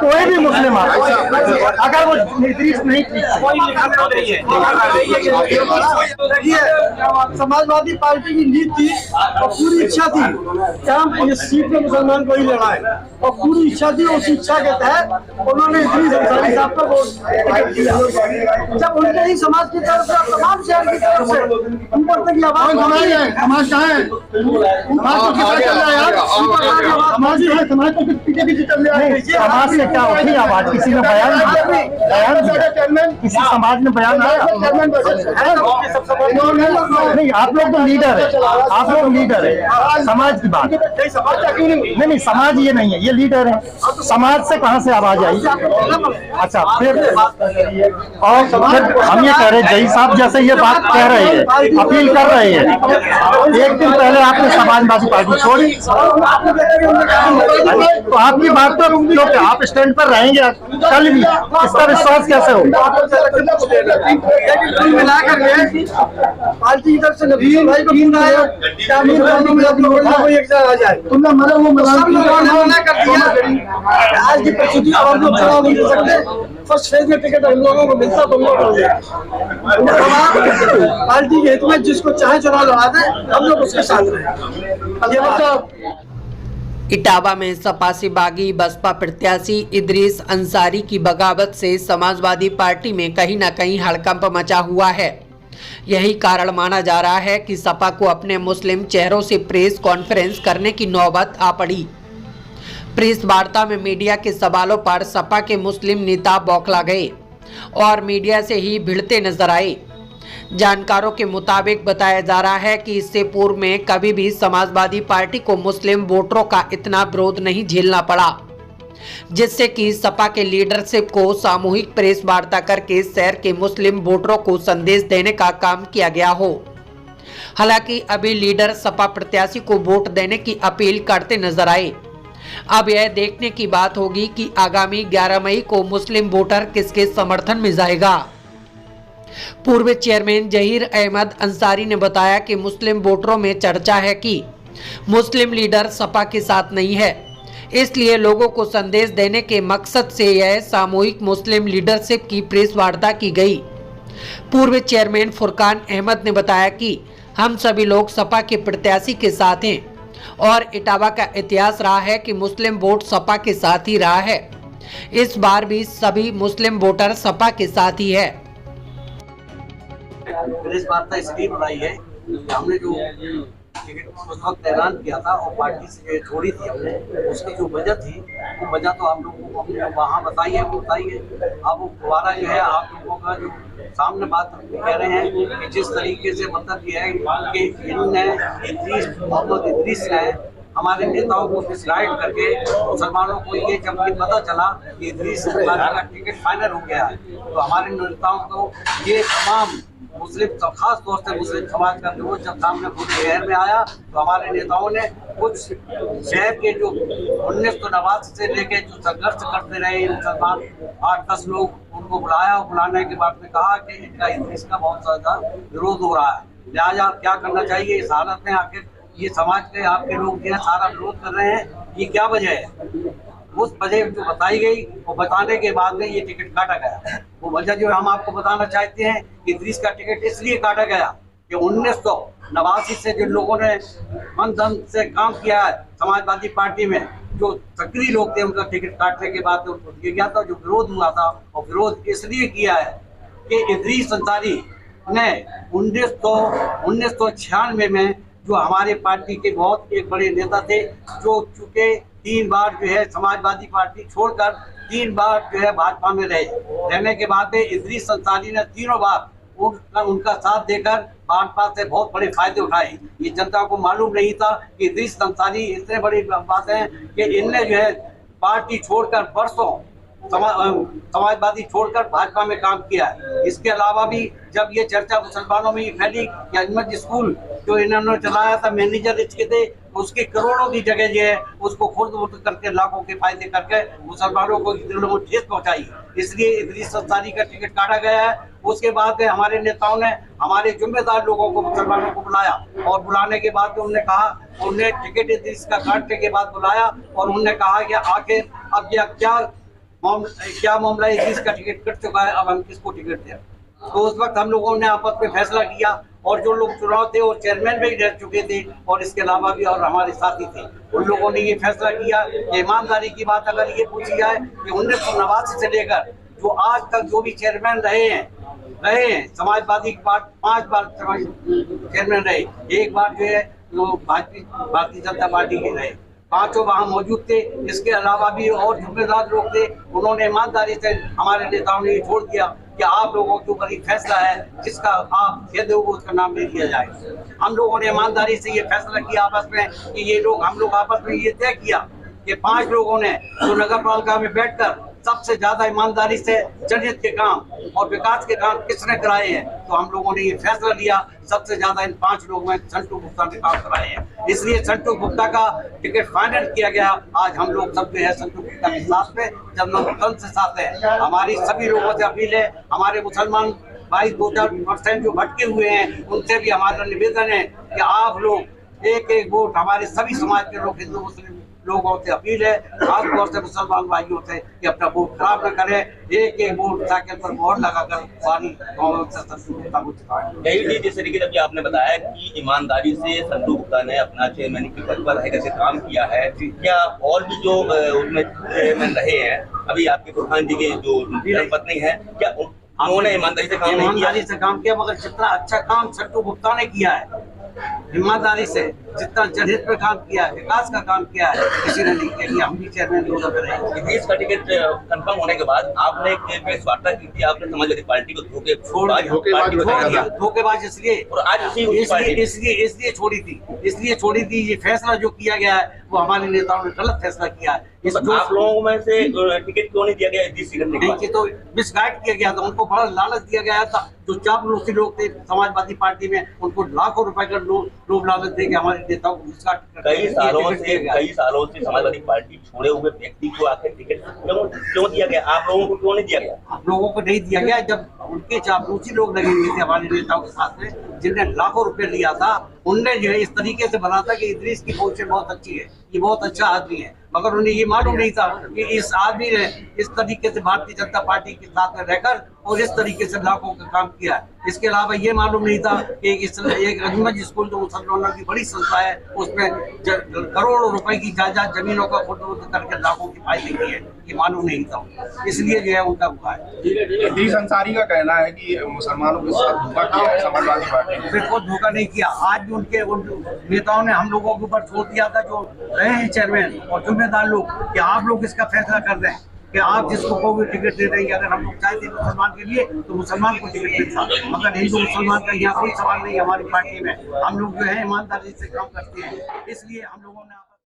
कोई भी मुस्लिम अगर वो इद्रीस नहीं समाजवादी पार्टी की नीति थी और पूरी इच्छा थी कि हम इस सीट में मुसलमान को ही लड़ाए और पूरी इच्छा थी। उस इच्छा के तहत उन्होंने इद्रीस अंसारी साहब को वोट दिया। जब उनके ही समाज की तरफ से तमाम शहर की तरफ से ऊपर तक आवाज समाज कहाँ है, समाज को पीछे पीछे चल रहा है। समाज से क्या होती आवाज किसी ने बयान किसी समाज में बयान नहीं। आप लोग तो लीडर है, आप लोग लीडर है। समाज की बात नहीं, समाज ये नहीं है, ये लीडर है। समाज से कहाँ से आवाज आई? अच्छा फिर और फिर हम ये कह रहे जई साहब जैसे ये बात कह रहे हैं, अपील कर रहे हैं। एक दिन पहले आपने समाजवादी पार्टी छोड़ी, तो आपकी बात तो लोग आप स्टैंड पर रहेंगे कल भी, इसका विश्वास कैसे हो? मिलाकर पार्टी की तरफ से नबील भाई को फोन आया, आ जाए तुमने मना कर दिया। आज की परिस्थिति अब हम लोग चुनाव नहीं कर सकते। फर्स्ट फेज में टिकट हम लोगों को मिलता तो हम लोग पार्टी के हित में जिसको चाहे चुनाव लड़ा दे, हम लोग उसके साथ रहे। इटावा में सपा से बागी बसपा प्रत्याशी इद्रीस अंसारी की बगावत से समाजवादी पार्टी में कहीं न कहीं हड़कंप मचा हुआ है। यही कारण माना जा रहा है कि सपा को अपने मुस्लिम चेहरों से प्रेस कॉन्फ्रेंस करने की नौबत आ पड़ी। प्रेस वार्ता में मीडिया के सवालों पर सपा के मुस्लिम नेता बौखला गए और मीडिया से ही भिड़ते नजर आए। जानकारों के मुताबिक बताया जा रहा है कि इससे पूर्व में कभी भी समाजवादी पार्टी को मुस्लिम वोटरों का इतना विरोध नहीं झेलना पड़ा, जिससे कि सपा के लीडरशिप को सामूहिक प्रेस वार्ता करके शहर के मुस्लिम वोटरों को संदेश देने का काम किया गया हो। हालांकि अभी लीडर सपा प्रत्याशी को वोट देने की अपील करते नजर आए। अब यह देखने की बात होगी कि आगामी 11 मई को मुस्लिम वोटर किसके समर्थन में जाएगा। पूर्व चेयरमैन जहीर अहमद अंसारी ने बताया कि मुस्लिम वोटरों में चर्चा है कि मुस्लिम लीडर सपा के साथ नहीं है, इसलिए लोगों को संदेश देने के मकसद से यह सामूहिक मुस्लिम लीडरशिप की प्रेस वार्ता की गई। पूर्व चेयरमैन फुरकान अहमद ने बताया कि हम सभी लोग सपा के प्रत्याशी के साथ हैं और इटावा का इतिहास रहा है कि मुस्लिम वोट सपा के साथ ही रहा है। इस बार भी सभी मुस्लिम वोटर सपा के साथ ही है। प्रेस वार्ता इसलिए बनाई है कि हमने जो टिकट उस वक्त ऐलान किया था और पार्टी से छोड़ी थी हमने, उसकी जो वजह थी वो वजह तो आप लोगों को हमने वहाँ बताई है, वो बताई है। अब वो दोबारा जो है आप लोगों का जो सामने बात कह रहे हैं कि जिस तरीके से मतलब ये है कि इन्होंने इद्रीस ने हमारे नेताओं को मिसगाइड करके मुसलमानों को ये जब पता चला कि इद्रीस का टिकट फाइनल हो गया है, तो हमारे नेताओं को ये तमाम मुस्लिम खास तौर से मुस्लिम समाज का लोग जब सामने पूरे शहर में आया, तो हमारे नेताओं ने कुछ शहर के जो 1989 से लेके जो संघर्ष करते रहे मुसलमान 8-10 लोग, उनको बुलाया और बुलाने के बाद में कहा कि इनका इद्रीस का बहुत ज्यादा विरोध हो रहा है, लिहाजा क्या करना चाहिए इस हालत में। आखिर ये समाज के आपके लोग जो है सारा विरोध कर रहे हैं, ये क्या वजह है? उस वजह जो बताई गई वो बताने के बाद में ये टिकट काटा गया। वो वजह जो हम आपको बताना चाहते हैं कि इद्रीस का टिकट इसलिए काटा गया कि 1989 से जिन लोगों ने मन धन से काम किया है समाजवादी पार्टी में, जो सक्रिय लोग थे, उनका टिकट काटने के बाद उनको दिया गया था। जो विरोध हुआ था और विरोध इसलिए किया है कि इद्रीस अंसारी ने 1996 में जो हमारे पार्टी के बहुत एक बड़े नेता थे, जो चूंकि 3 बार जो है समाजवादी पार्टी छोड़कर 3 बार जो है भाजपा में रहने के बाद इद्रीस अंसारी ने तीनों बार उनका साथ देकर भाजपा से बहुत बड़े फायदे उठाए। ये जनता को मालूम नहीं था कि इद्रीस अंसारी इतने बड़ी बात है कि इनने जो है पार्टी छोड़कर बरसों समाजवादी छोड़कर भाजपा में काम किया है। इसके अलावा भी जब ये चर्चा मुसलमानों में फैली कि अजमत स्कूल जो इन्होंने चलाया था, मैनेजर इसके थे, उसके करोड़ों की जगह जो है उसको खुर्द करके लाखों के फायदे करके मुसलमानों को दिलों में ठेस पहुंचाई, इसलिए इद्रीस अंसारी का टिकट काटा गया है। उसके बाद हमारे नेताओं ने हमारे जिम्मेदार लोगों को मुसलमानों को बुलाया और बुलाने के बाद उन्होंने कहा, उन्हें टिकट इद्रीस का काटने के बाद बुलाया और उन्होंने कहा कि आखिर अब यह क्या क्या मामला है, इसका टिकट कट चुका है, अब हम किसको टिकट दें। तो उस वक्त हम लोगों ने आपस में फैसला किया, और जो लोग चुनाव थे वो चेयरमैन भी रह चुके थे और इसके अलावा भी और हमारे साथी थे, उन लोगों ने ये फैसला किया कि ईमानदारी की बात अगर ये पूछी जाए कि 1989 से लेकर जो आज तक जो भी चेयरमैन रहे हैं समाजवादी पार्टी 5 बार चेयरमैन रहे, एक बार जो है भारतीय जनता पार्टी के रहे, पांचों वहाँ मौजूद थे। इसके अलावा भी और जिम्मेदार लोग थे, उन्होंने ईमानदारी से हमारे नेताओं ने छोड़ दिया कि आप लोगों के ऊपर एक फैसला है जिसका आप कह दो उसका नाम ले लिया जाए। हम लोगों ने ईमानदारी से ये फैसला किया आपस में कि ये लोग हम लोग आपस में ये तय किया कि 5 लोगों ने जो नगर पालिका में बैठकर सबसे ज्यादा ईमानदारी से जनहित के काम और विकास के काम किसने कराए हैं, तो हम लोगों ने ये फैसला लिया सबसे ज्यादा इन 5 लोगों में संतू गुप्ता ने काम कराए हैं। इसलिए संतू गुप्ता का टिकट फाइनल किया गया। आज हम लोग सब जो है संतू गुप्ता के साथ में जनमत से साथ है। हमारी सभी लोगों से अपील है, हमारे मुसलमान भाई 2-4% जो भटके हुए हैं उनसे भी हमारा निवेदन है कि आप लोग एक वोट, हमारे सभी समाज के लोग हिंदू मुस्लिम लोगों से अपील है, खासतौर से मुसलमान भाइयों से कि अपना वोट खराब न करें, एक वोट साइकिल पर मोहर लगाकर सारी यही जिस तरीके से अभी आपने बताया कि ईमानदारी से संतू गुप्ता ने अपना चेयरमैन के पद पर रहकर काम किया है, क्या और भी जो उसमें चेयरमैन रहे हैं अभी आपके बुरहान जी के जो धर्मपत्नी है, क्या उन्होंने ईमानदारी से काम किया? मगर जितना अच्छा काम संतू गुप्ता ने किया है ईमानदारी से, जितना जनहित पे काम किया है, विकास का काम किया है, किसी ने नहीं किया। हम भी चेयरमैन लोग रहे। इसका टिकट कंफर्म होने के बाद आपने एक प्रेस वार्ता की थी, आपने समाजवादी पार्टी को धोखेबाज इसलिए और आज इसलिए छोड़ी थी। ये फैसला जो किया गया है वो हमारे नेताओं ने गलत फैसला किया है। इस आप लोगों में से टिकट क्यों नहीं दिया गया? नहीं, तो मिसगाइड किया गया था, उनको बड़ा लालच दिया गया था। जो चापलूसी लोग थे समाजवादी पार्टी में, उनको लाखों रुपए का लोभ लालच दे के हमारे नेताओं को कई सालों से समाजवादी पार्टी छोड़े हुए व्यक्ति को आखिर टिकट क्यों दिया गया? आप लोगों को क्यों नहीं दिया गया? आप लोगों को नहीं दिया गया जब उनके चापलूसी लोग लगे हुए थे हमारे नेताओं के साथ में, जिनने लाखों रुपए लिया था। उनने जो है इस तरीके से बना था कि इदरीस की पोजीशन बहुत अच्छी है, ये बहुत अच्छा आदमी है, मगर उन्हें ये मालूम नहीं था कि इस आदमी ने इस तरीके से भारतीय जनता पार्टी के साथ में रहकर और इस तरीके से लाखों का काम किया है। इसके अलावा ये मालूम नहीं था कि एक अजमत स्कूल जो मुसलमानों की बड़ी संस्था है, उसमें करोड़ों रुपए की जायदाद जमीनों का खुद करके लाखों की फायदे की है, ये मालूम नहीं था। इसलिए जो है उनका हुआ है। इदरीस अंसारी का कहना है कि मुसलमानों के साथ धोखा किया है समाजवादी पार्टी ने। बिल्कुल धोखा नहीं किया। आज भी उनके नेताओं ने हम लोगों के ऊपर छोड़ दिया था, जो रहे हैं चेयरमैन और जिम्मेदार लोग, कि आप लोग इसका फैसला कर रहे हैं कि आप जिसको कहोगे टिकट दे देंगे। अगर हम लोग चाहते हैं मुसलमान के लिए तो मुसलमान को टिकट देता, मगर हिंदू मुसलमान का यहाँ कोई सवाल नहीं है। हमारी पार्टी में हम लोग जो है ईमानदारी से काम करते हैं, इसलिए हम लोगों ने